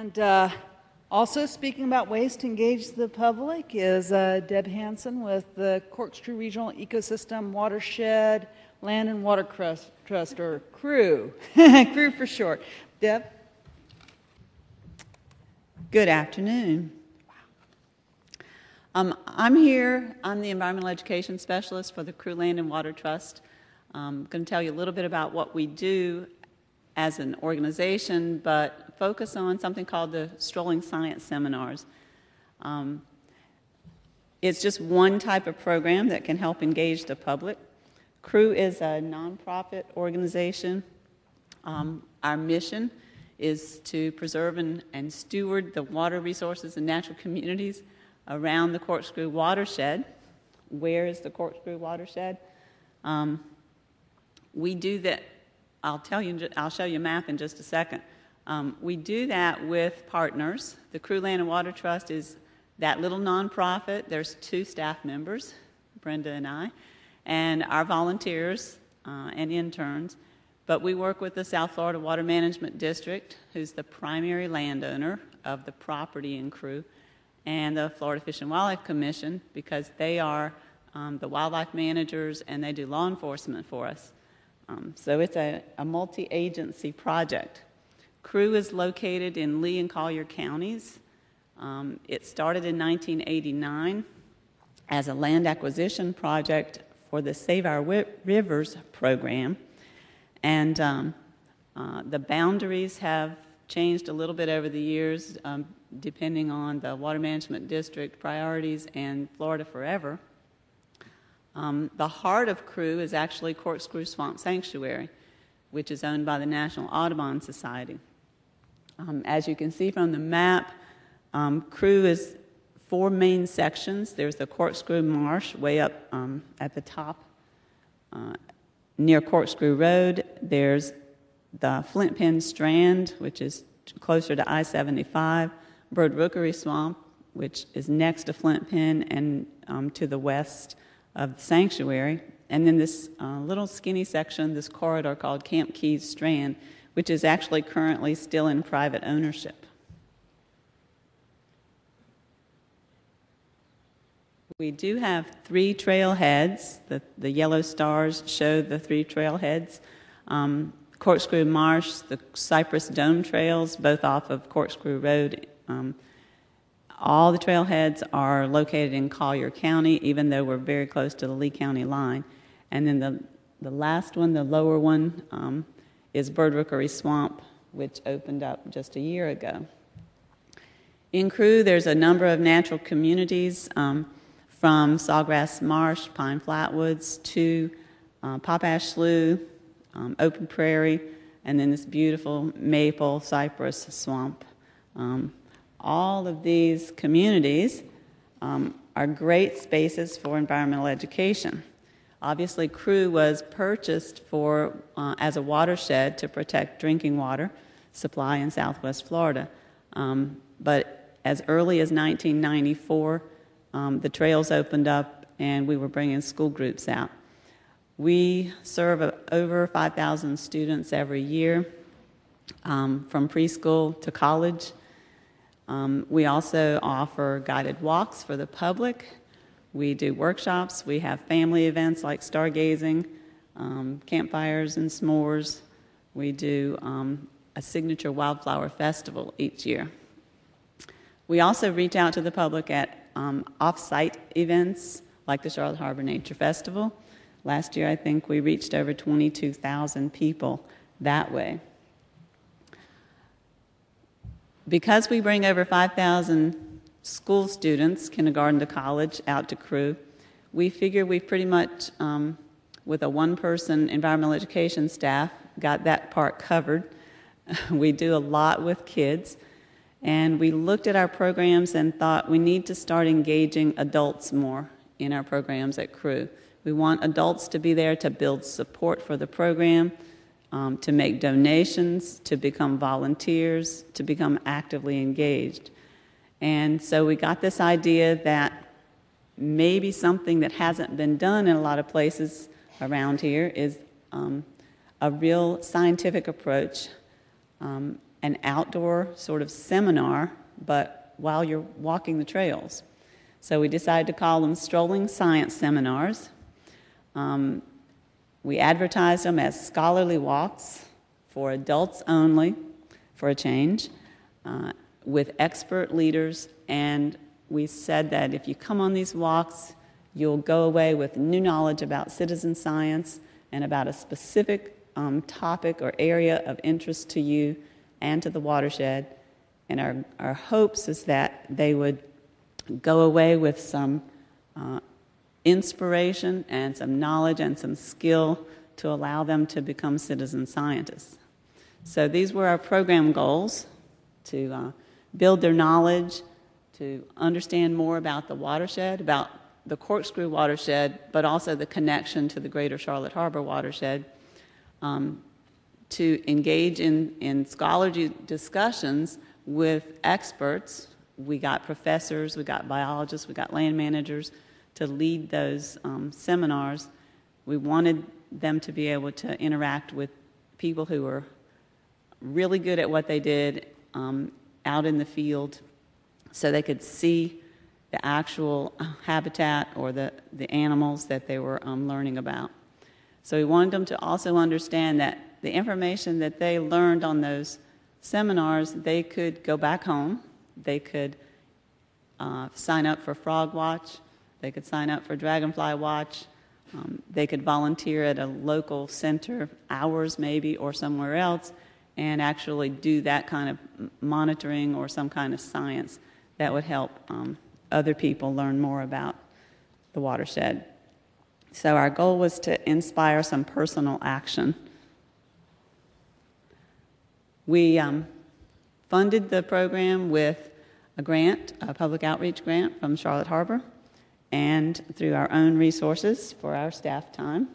And also speaking about ways to engage the public is Deb Hanson with the CORKSCREW Regional Ecosystem Watershed Land and Water Trust, or CREW, CREW for short. Deb? Good afternoon. I'm here. I'm the Environmental Education Specialist for the CREW Land and Water Trust. I'm going to tell you a little bit about what we do as an organization, but focus on something called the Strolling Science Seminars. It's just one type of program that can help engage the public. CREW is a nonprofit organization. Our mission is to preserve and steward the water resources and natural communities around the CORKSCREW watershed. Where is the CORKSCREW watershed? We do that. I'll show you a map in just a second. We do that with partners. The CREW Land and Water Trust is that little nonprofit. There's 2 staff members, Brenda and I, and our volunteers and interns. But we work with the South Florida Water Management District, who's the primary landowner of the property in CREW, and the Florida Fish and Wildlife Commission, because they are the wildlife managers and they do law enforcement for us. So it's a multi-agency project. CREW is located in Lee and Collier counties. It started in 1989 as a land acquisition project for the Save Our Rivers program. And the boundaries have changed a little bit over the years, depending on the Water Management District priorities and Florida Forever. The heart of CREW is actually CORKSCREW Swamp Sanctuary, which is owned by the National Audubon Society. As you can see from the map, CREW is 4 main sections. There's the CORKSCREW Marsh way up at the top near CORKSCREW Road. There's the Flint Pen Strand, which is closer to I-75, Bird Rookery Swamp, which is next to Flint Pen and to the west of the sanctuary, and then this little skinny section, this corridor called Camp Keys Strand, which is actually currently still in private ownership. We do have 3 trailheads. The yellow stars show the 3 trailheads. CORKSCREW Marsh, the Cypress Dome trails, both off of CORKSCREW Road. All the trailheads are located in Collier County, even though we're very close to the Lee County line. And then the last one, the lower one, is Bird Rookery Swamp, which opened up just a year ago. In CREW, there's a number of natural communities from Sawgrass Marsh, Pine Flatwoods, to Popash Slough, Open Prairie, and then this beautiful maple cypress swamp. All of these communities are great spaces for environmental education. Obviously, CREW was purchased as a watershed to protect drinking water supply in Southwest Florida. But as early as 1994, the trails opened up and we were bringing school groups out. We serve over 5,000 students every year, from preschool to college. We also offer guided walks for the public. We do workshops. We have family events like stargazing, campfires and s'mores. We do a signature wildflower festival each year. We also reach out to the public at off-site events like the Charlotte Harbor Nature Festival. Last year, I think we reached over 22,000 people that way. Because we bring over 5,000 school students, kindergarten to college, out to CREW, we figure we've pretty much, with a 1-person environmental education staff, got that part covered. We do a lot with kids, and we looked at our programs and thought we need to start engaging adults more in our programs at CREW. We want adults to be there to build support for the program, to make donations, to become volunteers, to become actively engaged. And so we got this idea that maybe something that hasn't been done in a lot of places around here is a real scientific approach an outdoor sort of seminar, but while you're walking the trails. So we decided to call them Strolling Science Seminars. We advertised them as scholarly walks for adults only, for a change, with expert leaders, and we said that if you come on these walks, you'll go away with new knowledge about citizen science and about a specific topic or area of interest to you and to the watershed. And our hopes is that they would go away with some inspiration and some knowledge and some skill to allow them to become citizen scientists. So these were our program goals: to build their knowledge, to understand more about the watershed, about the Corkscrew watershed, but also the connection to the greater Charlotte Harbor watershed, to engage in scholarly discussions with experts. We got professors, we got biologists, we got land managers to lead those seminars. We wanted them to be able to interact with people who were really good at what they did out in the field, so they could see the actual habitat or the animals that they were learning about. So we wanted them to also understand that the information that they learned on those seminars, they could go back home, they could sign up for Frog Watch, they could sign up for Dragonfly Watch, they could volunteer at a local center, hours maybe, or somewhere else, and actually do that kind of monitoring or some kind of science that would help other people learn more about the watershed. So our goal was to inspire some personal action. We funded the program with a grant, a public outreach grant from Charlotte Harbor, and through our own resources for our staff time.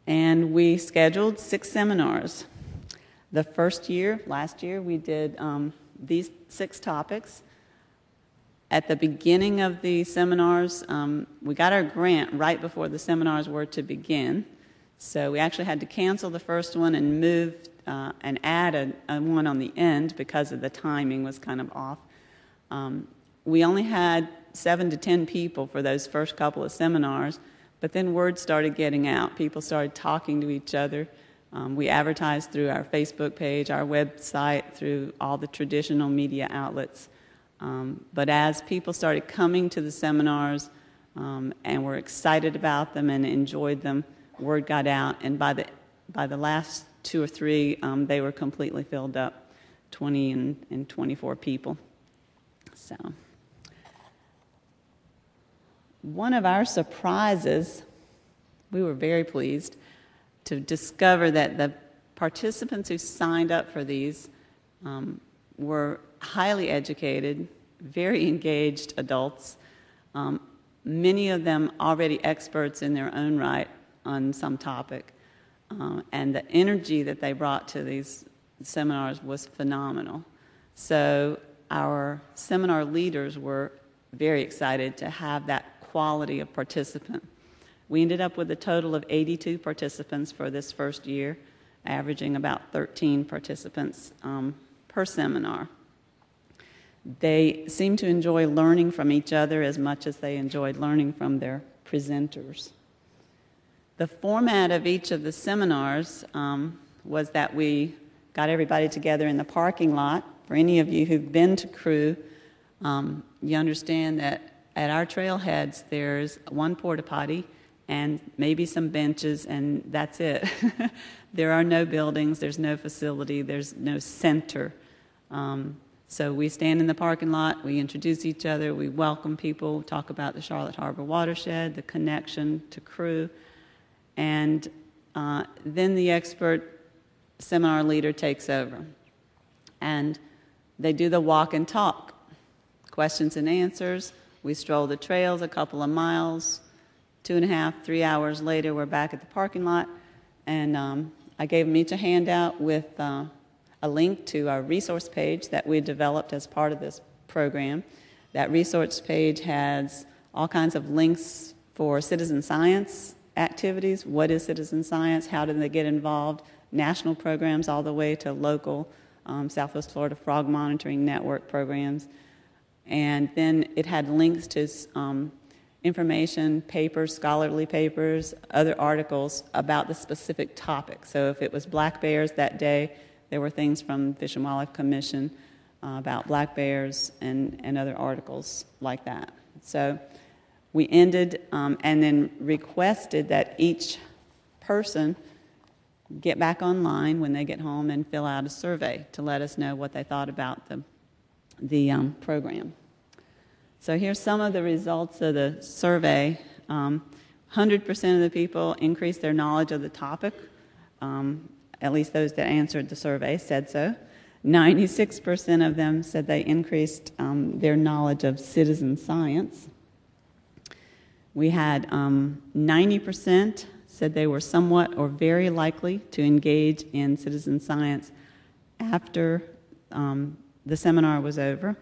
And we scheduled 6 seminars. The first year, last year, we did these 6 topics. At the beginning of the seminars, we got our grant right before the seminars were to begin. So we actually had to cancel the first one and move and add a one on the end because of the timing was kind of off. We only had 7 to 10 people for those first couple of seminars, but then word started getting out. People started talking to each other. We advertised through our Facebook page, our website, through all the traditional media outlets. But as people started coming to the seminars and were excited about them and enjoyed them, word got out, and by the last 2 or 3, they were completely filled up, 20 and 24 people. So one of our surprises, we were very pleased to discover that the participants who signed up for these were highly educated, very engaged adults, many of them already experts in their own right on some topic. And the energy that they brought to these seminars was phenomenal. So our seminar leaders were very excited to have that quality of participant. We ended up with a total of 82 participants for this first year, averaging about 13 participants per seminar. They seemed to enjoy learning from each other as much as they enjoyed learning from their presenters. The format of each of the seminars was that we got everybody together in the parking lot. For any of you who've been to CREW, you understand that at our trailheads there's one porta potty and maybe some benches, and that's it. There are no buildings, there's no facility, there's no center. So we stand in the parking lot, we introduce each other, we welcome people, talk about the Charlotte Harbor watershed, the connection to CREW, and then the expert seminar leader takes over. And they do the walk and talk, questions and answers. We stroll the trails a couple of miles. 2.5, 3 hours later, we're back at the parking lot, and I gave them each a handout with a link to our resource page that we developed as part of this program. That resource page has all kinds of links for citizen science activities. What is citizen science? How do they get involved? national programs all the way to local Southwest Florida Frog Monitoring Network programs. And then it had links to information, papers, scholarly papers, other articles about the specific topic. So if it was black bears that day, there were things from Fish and Wildlife Commission about black bears and other articles like that. So we ended and then requested that each person get back online when they get home and fill out a survey to let us know what they thought about the program. So here's some of the results of the survey. 100% of the people increased their knowledge of the topic. At least those that answered the survey said so. 96% of them said they increased their knowledge of citizen science. We had 90% said they were somewhat or very likely to engage in citizen science after the seminar was over.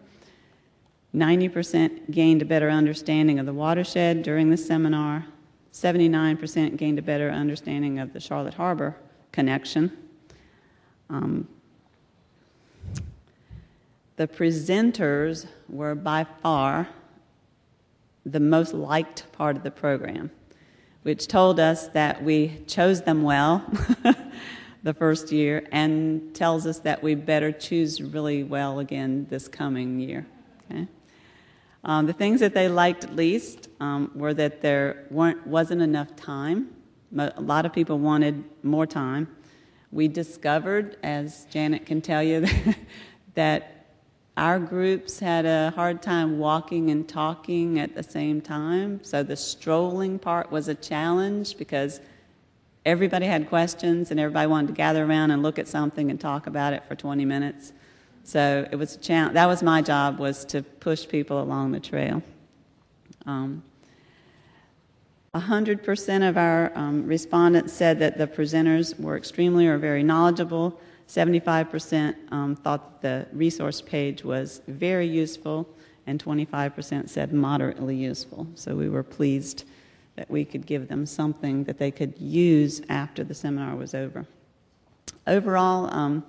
90% gained a better understanding of the watershed during the seminar. 79% gained a better understanding of the Charlotte Harbor connection. The presenters were by far the most liked part of the program, which told us that we chose them well the first year and tells us that we better choose really well again this coming year. Okay? The things that they liked least were that there wasn't enough time. A lot of people wanted more time. We discovered, as Janet can tell you, that our groups had a hard time walking and talking at the same time. So the strolling part was a challenge because everybody had questions and everybody wanted to gather around and look at something and talk about it for 20 minutes. So it was a challenge. That was my job, was to push people along the trail. 100% of our respondents said that the presenters were extremely or very knowledgeable. 75% thought the resource page was very useful, and 25% said moderately useful. So we were pleased that we could give them something that they could use after the seminar was over. Overall,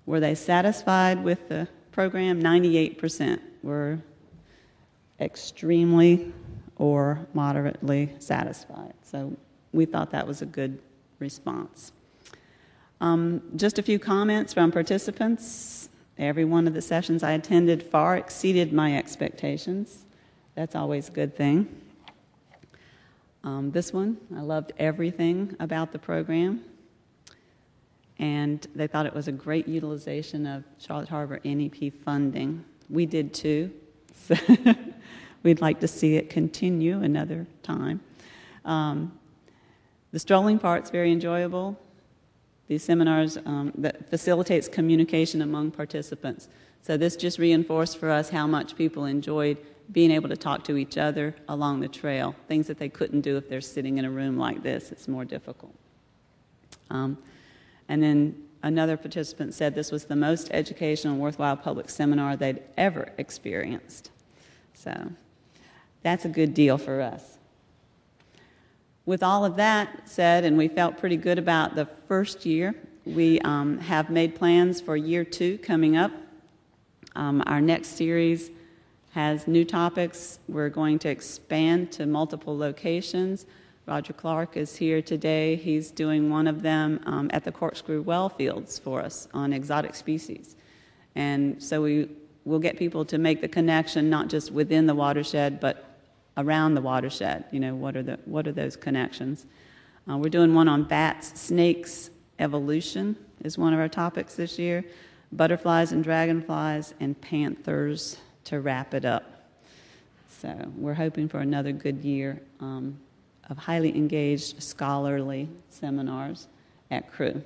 were they satisfied with the program? 98% were extremely or moderately satisfied. So we thought that was a good response. Just a few comments from participants. Every one of the sessions I attended far exceeded my expectations. That's always a good thing. This one, I loved everything about the program. And they thought it was a great utilization of Charlotte Harbor NEP funding. We did too. So we'd like to see it continue another time. The strolling part's very enjoyable. These seminars that facilitates communication among participants. So this just reinforced for us how much people enjoyed being able to talk to each other along the trail, things that they couldn't do if they're sitting in a room like this. It's more difficult. And then another participant said this was the most educational and worthwhile public seminar they'd ever experienced. So that's a good deal for us. With all of that said, and we felt pretty good about the first year, we have made plans for year 2 coming up. Our next series has new topics. We're going to expand to multiple locations. Roger Clark is here today. He's doing one of them at the CORKSCREW well fields for us on exotic species. And so we will get people to make the connection not just within the watershed, but around the watershed. You know, what are those connections? We're doing one on bats, snakes, evolution is one of our topics this year, butterflies and dragonflies, and panthers to wrap it up. So we're hoping for another good year of highly engaged scholarly seminars at CREW.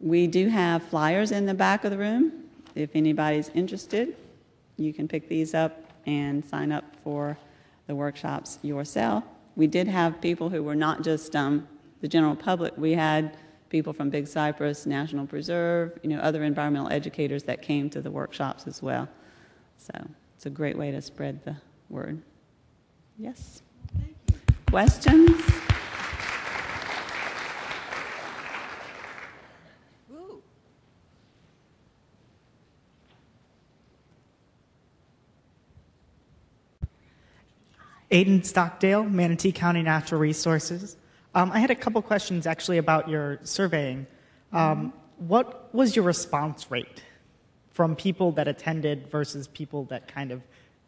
We do have flyers in the back of the room. If anybody's interested, you can pick these up and sign up for the workshops yourself. We did have people who were not just the general public. We had people from Big Cypress National Preserve, other environmental educators that came to the workshops as well. So it's a great way to spread the word. Yes? Thank you. Questions? Aiden Stockdale, Manatee County Natural Resources. I had a couple questions actually about your surveying. What was your response rate from people that attended versus people that kind of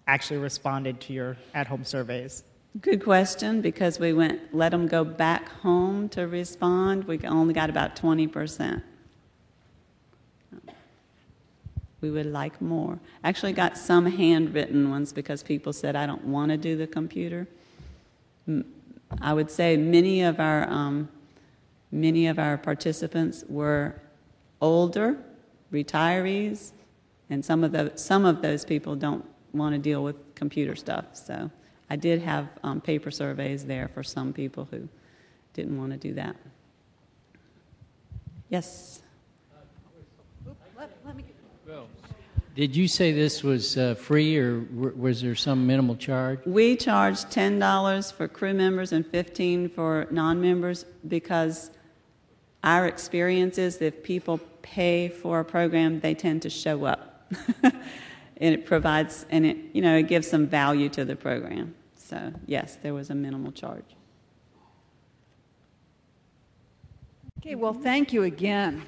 actually responded to your at-home surveys? Good question, because we let them go back home to respond. We only got about 20%. We would like more. Actually got some handwritten ones because people said, I don't want to do the computer. I would say many of our participants were older, retirees, and some of those people don't want to deal with computer stuff. So I did have paper surveys there for some people who didn't want to do that. Yes? Let me Well, did you say this was free, or was there some minimal charge? We charge $10 for crew members and $15 for non-members, because our experience is that if people pay for a program, they tend to show up. And it provides, and it gives some value to the program. So, yes, there was a minimal charge. Okay, well, thank you again.